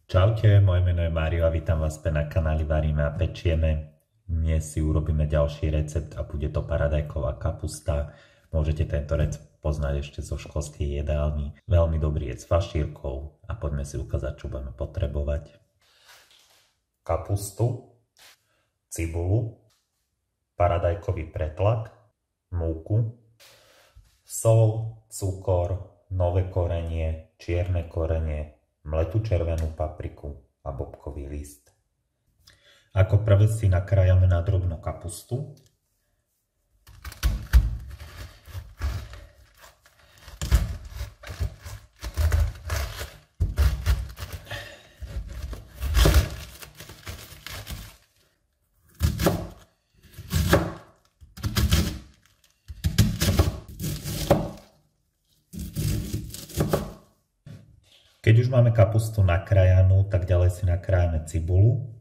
Čaute, moje meno je Mário a vítam vás späť na kanáli Varíme a pečieme. Dnes si urobíme ďalší recept a bude to paradajková kapusta. Môžete tento recept poznať ešte zo školskej jedálny. Veľmi dobrý je s fašírkou a poďme si ukázať, čo budeme potrebovať. Kapustu, cibulu, paradajkový pretlak, múku, soľ, cukor, nové korenie, čierne korenie, mletú červenú papriku a bobkový list. Ako prvé si nakrájame na drobnú kapustu. Keď už máme kapustu nakrájanú, tak ďalej si nakrájame cibulu.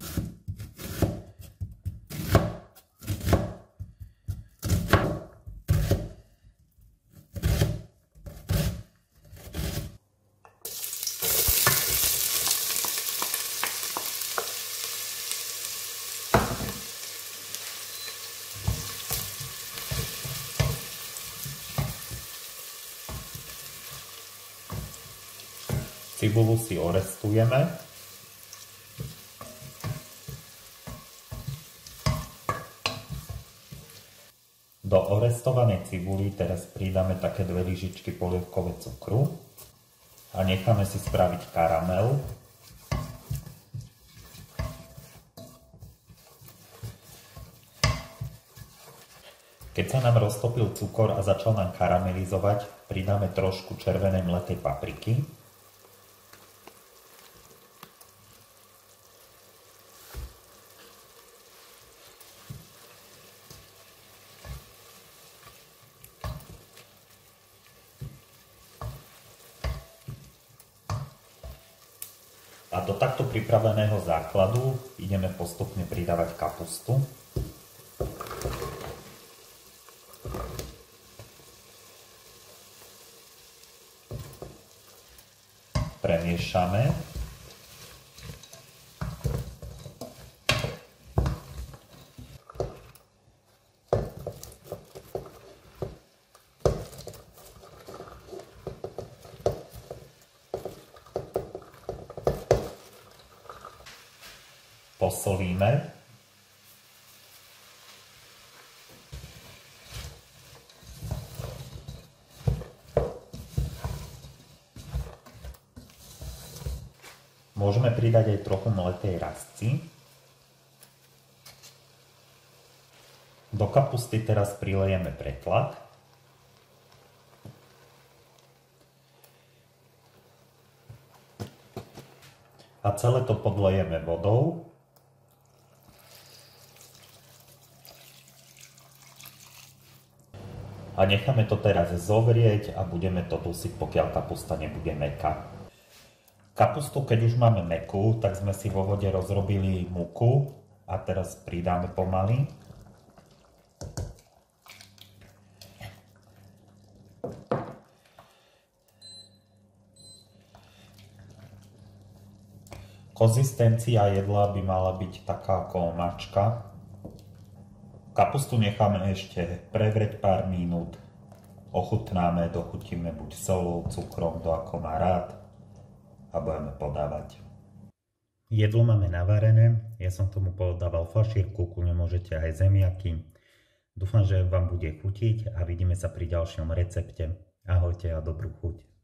Cibulu si orestujeme. Do orestovanej cibuli teraz pridáme také 2 lyžičky polievkové cukru a necháme si spraviť karamel. Keď sa nám roztopil cukor a začal nám karamelizovať, pridáme trošku červenej mletej papriky. A do takto pripraveného základu ideme postupne pridávať kapustu. Premiešame. Posolíme. Môžeme pridať aj trochu mletej rastci. Do kapusty teraz prilejeme pretlak. A celé to podlejeme vodou. A necháme to teraz zovrieť a budeme to dusiť, pokiaľ kapusta nebude mäkká. Kapustu, keď už máme mäkkú, tak sme si vo vode rozrobili múku a teraz pridáme pomaly. Konzistencia jedla by mala byť taká ako omáčka. Kapustu necháme ešte prevrieť pár minút, ochutnáme, dochutíme buď solou, cukrom, to ako má rád a budeme podávať. Jedlo máme navarené, ja som tomu podával fašírku, kľudne môžete aj zemiaky. Dúfam, že vám bude chutiť a vidíme sa pri ďalšom recepte. Ahojte a dobrú chuť.